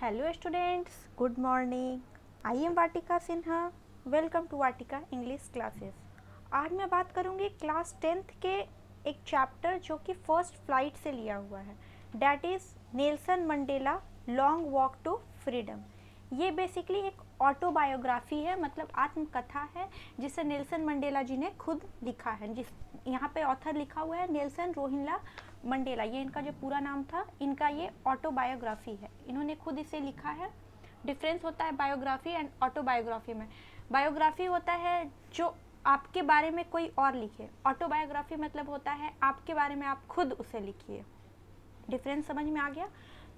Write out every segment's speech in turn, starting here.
Hello students, good morning. I am Vatika Sinha. Welcome to Vatika English classes. आज मैं बात करूँगी class 10th के एक चैप्टर जो कि फर्स्ट फ्लाइट से लिया हुआ है, that is Nelson Mandela long walk to freedom. ये बेसिकली एक ऑटोबायोग्राफी है, मतलब आत्मकथा है जिसे नेल्सन मंडेला जी ने खुद लिखा है। जिस यहाँ पे ऑथर लिखा हुआ है नेल्सन रोहिल्ला मंडेला, ये इनका जो पूरा नाम था, इनका ये ऑटोबायोग्राफी है, इन्होंने खुद इसे लिखा है। डिफरेंस होता है बायोग्राफी एंड ऑटोबायोग्राफी में। बायोग्राफी होता है जो आपके बारे में कोई और लिखे, ऑटोबायोग्राफी मतलब होता है आपके बारे में आप खुद उसे लिखिए। डिफरेंस समझ में आ गया?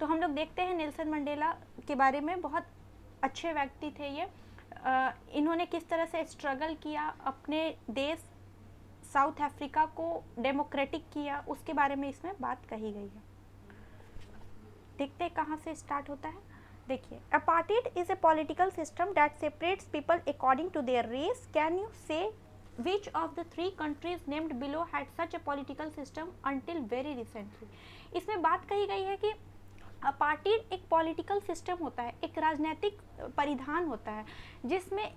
तो हम लोग देखते हैं नेल्सन मंडेला के बारे में। बहुत अच्छे व्यक्ति थे ये। इन्होंने किस तरह से स्ट्रगल किया, अपने देश साउथ अफ्रीका को डेमोक्रेटिक किया, उसके बारे में इसमें बात कही गई है। देखते हैं कहाँ से स्टार्ट होता है। देखिए, apartheid is a political system that separates people according to their race. Can you say which of the three countries named below had such a political system until very recently? इसमें बात कही गई है कि अपार्टheid एक पॉलिटिकल सिस्टम होता है, एक राजनीतिक परिधान होता है जिसमें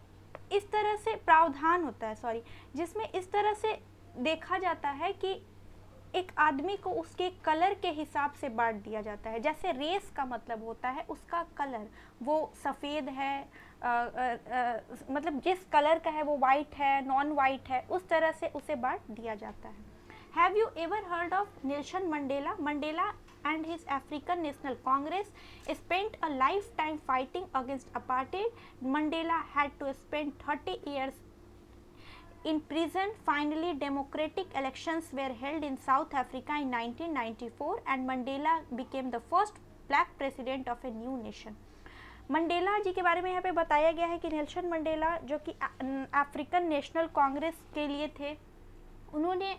इस तरह से प्रावधान होता है, जिसमें इस तरह से देखा जाता है कि एक आदमी को उसके कलर के हिसाब से बांट दिया जाता है। जैसे रेस का मतलब होता है उसका कलर, वो सफ़ेद है, मतलब जिस कलर का है वो वाइट है, नॉन वाइट है, उस तरह से उसे बांट दिया जाता है। Have you ever heard of Nelson Mandela? Mandela and his African National Congress spent a lifetime fighting against apartheid. Mandela had to spend 30 years in prison. Finally, democratic elections were held in South Africa in 1994 and Mandela became the first black president of a new nation. Mandela ji के बारे में यहाँ पे बताया गया है कि Nelson Mandela जो कि अफ्रीकन नेशनल कांग्रेस के लिए थे, उन्होंने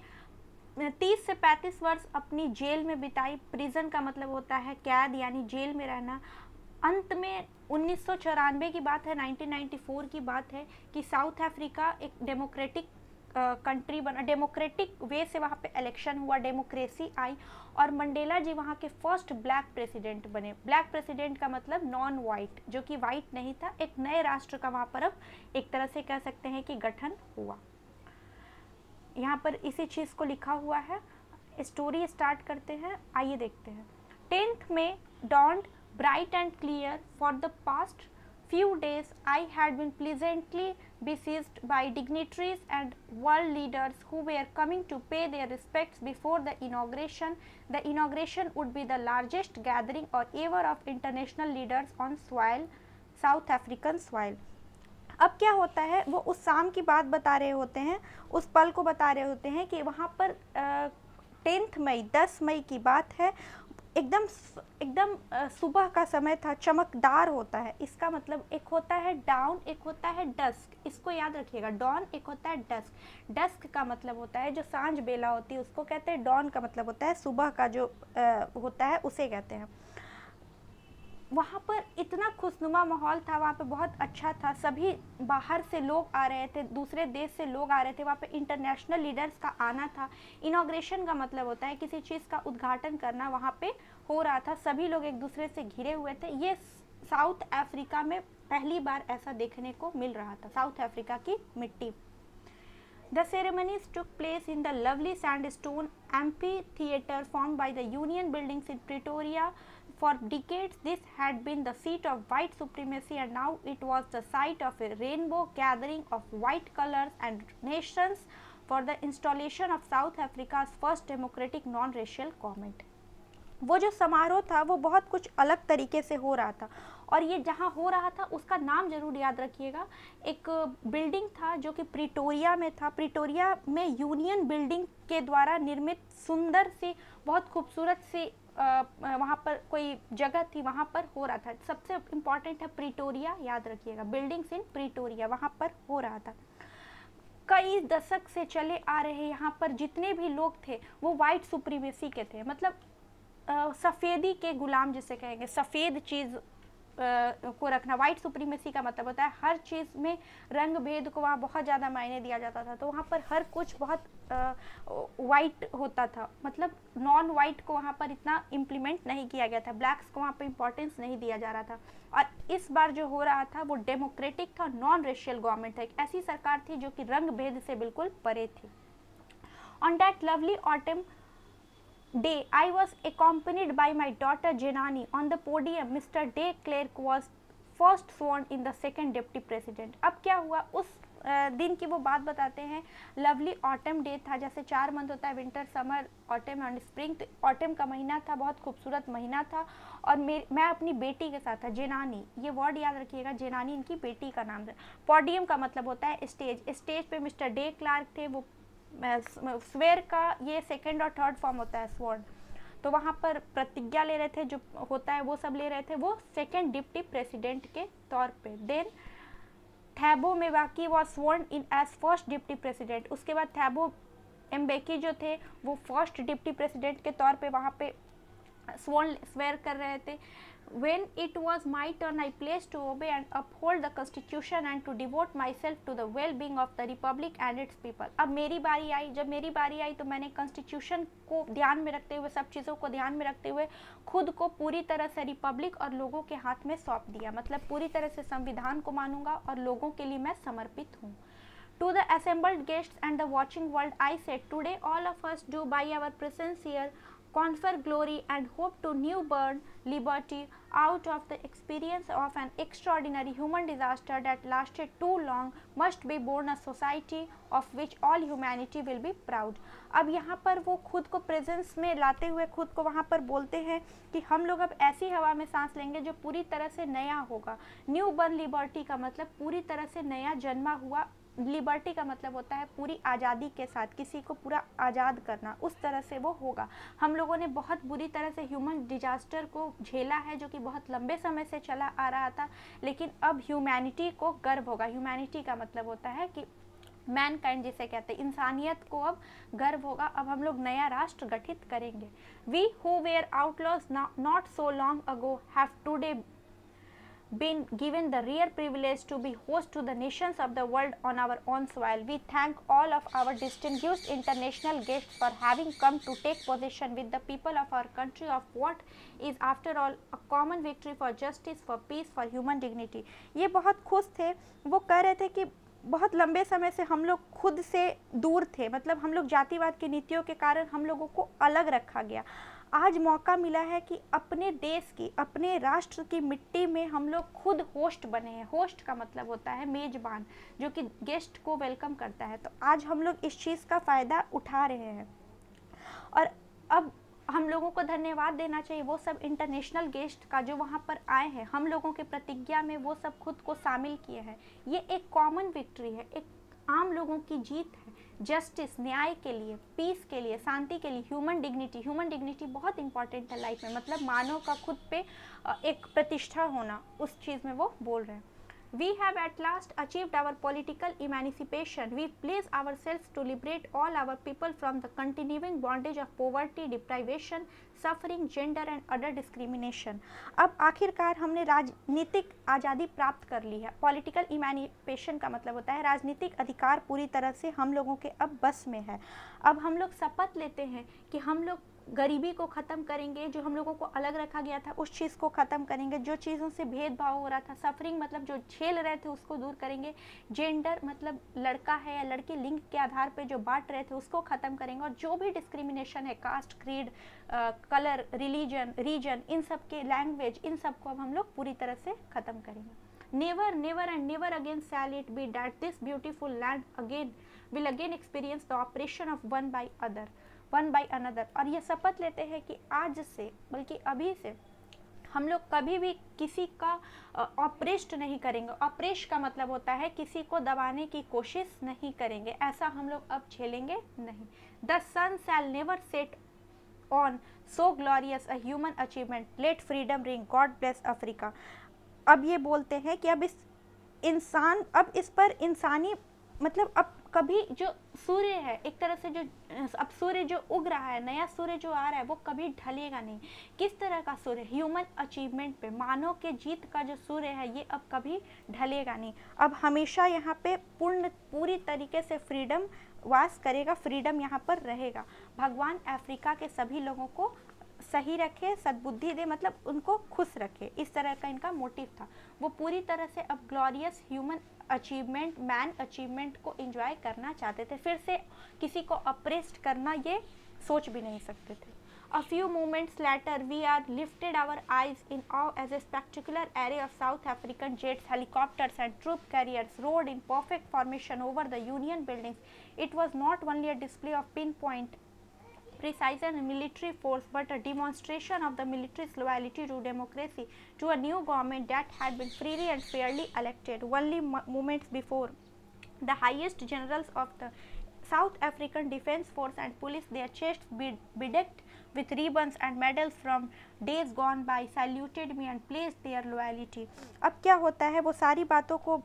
30 से 35 वर्ष अपनी जेल में बिताई। प्रिजन का मतलब होता है कैद, यानी जेल में रहना। अंत में 1994 की बात है, 1994 की बात है कि साउथ अफ्रीका एक डेमोक्रेटिक कंट्री बना, डेमोक्रेटिक वे से वहाँ पे इलेक्शन हुआ, डेमोक्रेसी आई और मंडेला जी वहाँ के फर्स्ट ब्लैक प्रेसिडेंट बने। ब्लैक प्रेसिडेंट का मतलब नॉन वाइट, जो कि वाइट नहीं था। एक नए राष्ट्र का वहाँ पर अब एक तरह से कह सकते हैं कि गठन हुआ। यहाँ पर इसी चीज़ को लिखा हुआ है। स्टोरी स्टार्ट करते हैं, आइए देखते हैं। 10th में dawned bright and clear. For the past few days I had been pleasantly besieged by dignitaries and world leaders who were coming to pay their respects before the inauguration. The inauguration would be the largest gathering or ever of international leaders on soil, South African soil. अब क्या होता है, वो उस शाम की बात बता रहे होते हैं, उस पल को बता रहे होते हैं कि वहाँ पर 10 मई की बात है। एकदम सुबह का समय था, चमकदार होता है। इसका मतलब एक होता है डाउन, एक होता है डस्क। इसको याद रखिएगा, डॉन एक होता है डस्क। डस्क का मतलब होता है जो सांझ बेला होती है उसको कहते हैं। डॉन का मतलब होता है सुबह का जो होता है उसे कहते हैं। वहाँ पर इतना खुशनुमा माहौल था, वहाँ पे बहुत अच्छा था। सभी बाहर से लोग आ रहे थे, दूसरे देश से लोग आ रहे थे, वहाँ पे इंटरनेशनल लीडर्स का आना था। इनॉग्रेशन का मतलब होता है किसी चीज़ का उद्घाटन करना, वहाँ पे हो रहा था। सभी लोग एक दूसरे से घिरे हुए थे। ये साउथ अफ्रीका में पहली बार ऐसा देखने को मिल रहा था, साउथ अफ्रीका की मिट्टी। The ceremonies took place in the lovely sandstone amphitheater formed by the Union buildings in Pretoria. For decades, this had been the seat of white supremacy, and now it was the site of a rainbow gathering of white colors and nations for the installation of South Africa's first democratic non-racial government. वो जो समारोह था वो बहुत कुछ अलग तरीके से हो रहा था, और ये जहाँ हो रहा था उसका नाम जरूर याद रखिएगा। एक बिल्डिंग था जो कि प्रिटोरिया में था। प्रिटोरिया में यूनियन बिल्डिंग के द्वारा निर्मित सुंदर सी, बहुत खूबसूरत सी वहाँ पर कोई जगह थी, वहाँ पर हो रहा था। सबसे इम्पॉर्टेंट है प्रिटोरिया, याद रखिएगा, बिल्डिंग्स इन प्रिटोरिया, वहाँ पर हो रहा था। कई दशक से चले आ रहे यहाँ पर जितने भी लोग थे वो वाइट सुप्रीमेसी के थे, मतलब सफ़ेदी के गुलाम जिसे कहेंगे, सफ़ेद चीज़ को रखना। वाइट सुप्रीमेसी का मतलब होता है हर चीज़ में रंग भेद को वहाँ बहुत ज़्यादा मायने दिया जाता था। तो वहाँ पर हर कुछ बहुत वाइट होता था, मतलब नॉन वाइट को वहाँ पर इतना इम्प्लीमेंट नहीं किया गया था, ब्लैक्स को वहाँ पर इम्पोर्टेंस नहीं दिया जा रहा था। और इस बार जो हो रहा था वो डेमोक्रेटिक था, नॉन रेशियल गवर्नमेंट था, एक ऐसी सरकार थी जो कि रंग भेद से बिल्कुल परे थी। On that lovely autumn day, I was accompanied by my daughter Jenani. On the podium, Mr. De Klerk was first sworn in the second deputy president. अब क्या हुआ, उस दिन की वो बात बताते हैं। लवली ऑटम डे था, जैसे 4 मंथ होता है, winter, summer, autumn and spring, तो ऑटम का महीना था, बहुत खूबसूरत महीना था। और मैं अपनी बेटी के साथ था, जेनानी, ये वर्ड याद रखिएगा, जेनानी इनकी बेटी का नाम था। पोडियम का मतलब होता है स्टेज, स्टेज पे मिस्टर डे क्लार्क थे, वो स्वेर का ये सेकेंड और थर्ड फॉर्म होता है स्वर्ण, तो वहाँ पर प्रतिज्ञा ले रहे थे, जो होता है वो सब ले रहे थे, वो सेकेंड डिप्टी प्रेसिडेंट के तौर पे। देन थैबो मेवाकी वॉज स्वर्ण इन एज फर्स्ट डिप्टी प्रेसिडेंट। उसके बाद थैबो एम्बेकी जो थे वो फर्स्ट डिप्टी प्रेसिडेंट के तौर पे वहाँ पे स्वेर कर रहे थे। When it was my turn, I pledged to obey and uphold the constitution and to devote myself to the well-being of the republic and its people. अब मेरी बारी आई, जब मेरी बारी आई तो मैंने कॉन्स्टिट्यूशन को ध्यान में रखते हुए, सब चीज़ों को ध्यान में रखते हुए खुद को पूरी तरह से रिपब्लिक और लोगों के हाथ में सौंप दिया, मतलब पूरी तरह से संविधान को मानूंगा और लोगों के लिए मैं समर्पित हूँ। To the assembled guests and the watching world, I said, today all of us do by our presence here confer glory and hope to newborn liberty out of the experience of an extraordinary human disaster that lasted too long must be born a society of which all humanity will be proud. अब यहाँ पर वो खुद को presence में लाते हुए खुद को वहाँ पर बोलते हैं कि हम लोग अब ऐसी हवा में सांस लेंगे जो पूरी तरह से नया होगा। न्यू बर्न लिबर्टी का मतलब पूरी तरह से नया जन्मा हुआ, लिबर्टी का मतलब होता है पूरी आज़ादी के साथ किसी को पूरा आज़ाद करना, उस तरह से वो होगा। हम लोगों ने बहुत बुरी तरह से ह्यूमन डिजास्टर को झेला है जो कि बहुत लंबे समय से चला आ रहा था, लेकिन अब ह्यूमैनिटी को गर्व होगा। ह्यूमैनिटी का मतलब होता है कि मैनकाइंड जिसे कहते हैं, इंसानियत को अब गर्व होगा, अब हम लोग नया राष्ट्र गठित करेंगे। We who were outlaws not so long ago have today been given the rare privilege to be host to the nations of the world on our own soil. We thank all of our distinguished international guests for having come to take possession with the people of our country of what is after all a common victory for justice, for peace, for human dignity. ये बहुत खुश थे, वो कह रहे थे कि बहुत लंबे समय से हम लोग खुद से दूर थे, मतलब हम लोग जातिवाद की नीतियों के कारण हम लोगों को अलग रखा गया। आज मौका मिला है कि अपने देश की, अपने राष्ट्र की मिट्टी में हम लोग खुद होस्ट बने हैं। होस्ट का मतलब होता है मेजबान, जो कि गेस्ट को वेलकम करता है। तो आज हम लोग इस चीज़ का फ़ायदा उठा रहे हैं और अब हम लोगों को धन्यवाद देना चाहिए वो सब इंटरनेशनल गेस्ट का जो वहाँ पर आए हैं, हम लोगों के प्रतिज्ञा में वो सब खुद को शामिल किए हैं। ये एक कॉमन विक्ट्री है, एक आम लोगों की जीत है, जस्टिस, न्याय के लिए, पीस के लिए, शांति के लिए, ह्यूमन डिग्निटी। ह्यूमन डिग्निटी बहुत इंपॉर्टेंट है लाइफ में, मतलब मानव का खुद पे एक प्रतिष्ठा होना, उस चीज़ में वो बोल रहे हैं। We have at last achieved our political emancipation. We pledge ourselves to liberate all our people from the continuing bondage of poverty, deprivation, suffering, gender and other discrimination. अब आखिरकार हमने राजनीतिक आज़ादी प्राप्त कर ली है। पॉलिटिकल इमेनिपेशन का मतलब होता है राजनीतिक अधिकार पूरी तरह से हम लोगों के अब बस में है। अब हम लोग शपथ लेते हैं कि हम लोग गरीबी को ख़त्म करेंगे, जो हम लोगों को अलग रखा गया था उस चीज़ को ख़त्म करेंगे, जो चीज़ों से भेदभाव हो रहा था, सफरिंग मतलब जो झेल रहे थे उसको दूर करेंगे, जेंडर मतलब लड़का है या लड़की लिंग के आधार पे जो बांट रहे थे उसको ख़त्म करेंगे, और जो भी डिस्क्रिमिनेशन है caste, creed, colour, religion, region, इन सब के, लैंग्वेज, इन सब को अब हम लोग पूरी तरह से ख़त्म करेंगे। Never never and never again shall it be that this beautiful land again will again experience the oppression of one by another. और ये शपथ लेते हैं कि आज से, बल्कि अभी से हम लोग कभी भी किसी का ऑपरेस्ट नहीं करेंगे। ऑपरेश का मतलब होता है किसी को दबाने की कोशिश नहीं करेंगे, ऐसा हम लोग अब झेलेंगे नहीं। The sun shall never set on so glorious a human achievement, let freedom ring, God bless Africa. अब ये बोलते हैं कि अब इस पर इंसानी मतलब अब कभी जो सूर्य है, एक तरह से जो अब सूर्य जो उग रहा है, नया सूर्य जो आ रहा है वो कभी ढलेगा नहीं। किस तरह का सूर्य? ह्यूमन अचीवमेंट पे, मानव के जीत का जो सूर्य है ये अब कभी ढलेगा नहीं। अब हमेशा यहाँ पे पूरी तरीके से फ्रीडम वास करेगा, फ्रीडम यहाँ पर रहेगा। भगवान अफ्रीका के सभी लोगों को सही रखे, सद्बुद्धि दे, मतलब उनको खुश रखे, इस तरह का इनका मोटिव था। वो पूरी तरह से अब glorious human achievement, man achievement को एंजॉय करना चाहते थे। फिर से किसी को अप्रेस्ड करना ये सोच भी नहीं सकते थे। A few moments later, we are lifted our eyes in awe as a spectacular array of South African jets, helicopters, and troop carriers rode in perfect formation over the Union buildings. It was not only a display of pinpoint precision and military force, but a demonstration of the military's loyalty to democracy, to a new government that had been freely and fairly elected. Only moments before, the highest generals of the South African Defence Force and Police, their chests bedecked with ribbons and medals from days gone by, saluted me and placed their loyalty. अब क्या होता है, वो सारी बातों को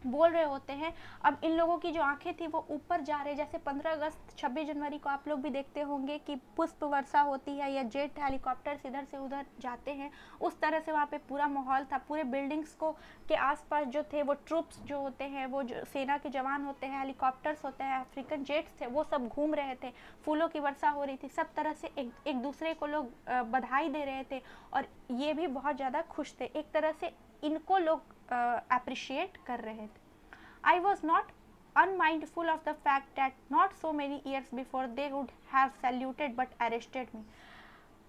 बोल रहे होते हैं। अब इन लोगों की जो आंखें थी वो ऊपर जा रहे, जैसे 15 अगस्त 26 जनवरी को आप लोग भी देखते होंगे कि पुष्प वर्षा होती है या जेट हेलीकॉप्टर्स इधर से उधर जाते हैं, उस तरह से वहाँ पे पूरा माहौल था। पूरे बिल्डिंग्स को के आसपास जो थे वो ट्रूप्स जो होते हैं, वो जो सेना के जवान होते हैं, हेलीकॉप्टर्स होते हैं, अफ्रीकन जेट्स थे, वो सब घूम रहे थे, फूलों की वर्षा हो रही थी, सब तरह से एक दूसरे को लोग बधाई दे रहे थे और ये भी बहुत ज़्यादा खुश थे। एक तरह से इनको लोग appreciate कर रहे थे। I was not unmindful of the fact that not so many years before they would have saluted but arrested me.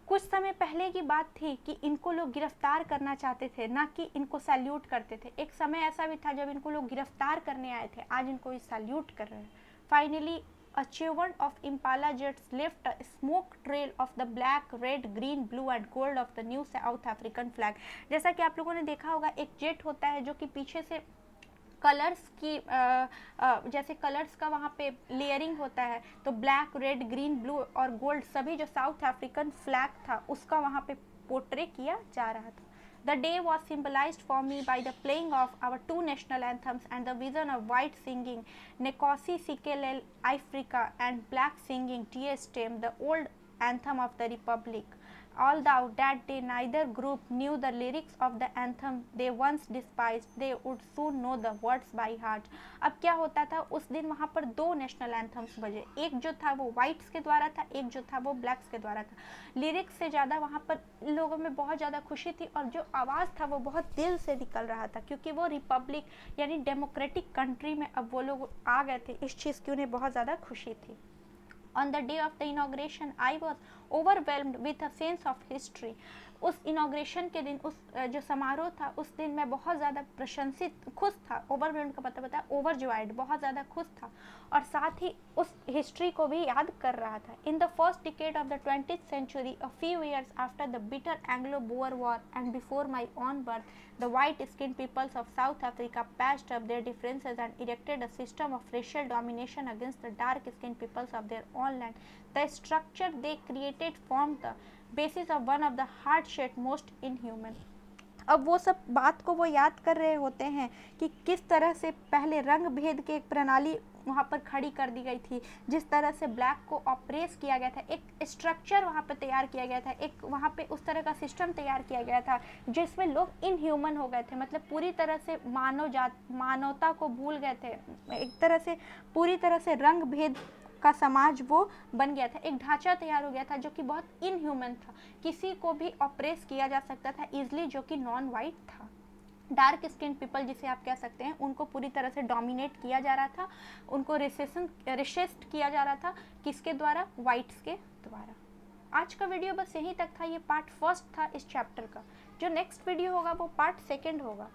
कुछ समय पहले की बात थी कि इनको लोग गिरफ्तार करना चाहते थे, ना कि इनको सैल्यूट करते थे। एक समय ऐसा भी था जब इनको लोग गिरफ्तार करने आए थे, आज इनको सैल्यूट कर रहे हैं। Finally a chevron of Impala jets left a smoke trail of the black, red, green, blue and gold of the new South African flag. जैसा कि आप लोगों ने देखा होगा, एक जेट होता है जो कि पीछे से कलर्स की जैसे कलर्स का वहाँ पे लेयरिंग होता है, तो ब्लैक, रेड, ग्रीन, ब्लू और गोल्ड सभी जो साउथ अफ्रीकन फ्लैग था उसका वहाँ पे पोर्ट्रे किया जा रहा था। The day was symbolized for me by the playing of our two national anthems and the vision of white singing Nkosi Sikelel Africa and black singing TS Stem, the old anthem of the Republic. Although that day neither group knew the lyrics of the anthem they once despised, they would soon know the words by heart. अब क्या होता था, उस दिन वहाँ पर दो national anthems बजे, एक जो था वो वाइट्स के द्वारा था, एक जो था वो ब्लैक्स के द्वारा था। लिरिक्स से ज़्यादा वहाँ पर लोगों में बहुत ज़्यादा खुशी थी और जो आवाज़ था वो बहुत दिल से निकल रहा था, क्योंकि वो रिपब्लिक यानी डेमोक्रेटिक कंट्री में अब वो लोग आ गए थे। इस चीज़ की उन्हें बहुत ज़्यादा खुशी थी। On the day of the inauguration, I was overwhelmed with a sense of history. उस इनाग्रेशन के दिन, उस जो समारोह था उस दिन मैं बहुत ज़्यादा प्रशंसित, खुश था। ओवरवेल्ड का पता बता, ओवरजॉयड, बहुत ज़्यादा खुश था और साथ ही उस हिस्ट्री को भी याद कर रहा था। In the first decade of the 20th century, a few years after the bitter Anglo-Boer War and before my own birth, the white-skinned peoples of South Africa patched up their differences and erected a system of racial domination against the dark-skinned peoples of their own land. The structure they created formed the basis of one of the hardship most inhuman. अब वो सब बात को वो याद कर रहे होते हैं कि किस तरह से पहले रंग भेद की एक प्रणाली वहाँ पर खड़ी कर दी गई थी, जिस तरह से ब्लैक को ऑप्रेस किया गया था, एक स्ट्रक्चर वहाँ पर तैयार किया गया था, एक वहाँ पे उस तरह का सिस्टम तैयार किया गया था जिसमें लोग इनह्यूमन हो गए थे, मतलब पूरी तरह से मानवता को भूल गए थे। एक तरह से पूरी तरह से रंग भेद का समाज वो बन गया था, एक ढांचा तैयार हो गया था जो कि बहुत इनह्यूमन था, किसी को भी ऑप्रेस किया जा सकता था इजीली, जो कि नॉन वाइट था। डार्क स्किन पीपल जिसे आप कह सकते हैं, उनको पूरी तरह से डोमिनेट किया जा रहा था, उनको रिसिस्ट किया जा रहा था, किसके द्वारा? वाइट्स के द्वारा। आज का वीडियो बस यहीं तक था, ये पार्ट फर्स्ट था इस चैप्टर का। जो नेक्स्ट वीडियो होगा वो पार्ट सेकेंड होगा।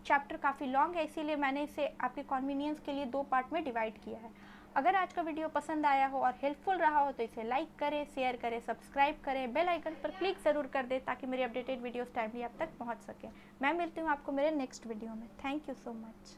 चैप्टर काफ़ी लॉन्ग है, इसीलिए मैंने इसे आपके कन्वीनियंस के लिए दो पार्ट में डिवाइड किया है। अगर आज का वीडियो पसंद आया हो और हेल्पफुल रहा हो तो इसे लाइक करें, शेयर करें, सब्सक्राइब करें, बेल आइकन पर क्लिक ज़रूर कर दें ताकि मेरी अपडेटेड वीडियोस टाइमली आप तक पहुंच सकें। मैं मिलती हूं आपको मेरे नेक्स्ट वीडियो में। Thank you so much.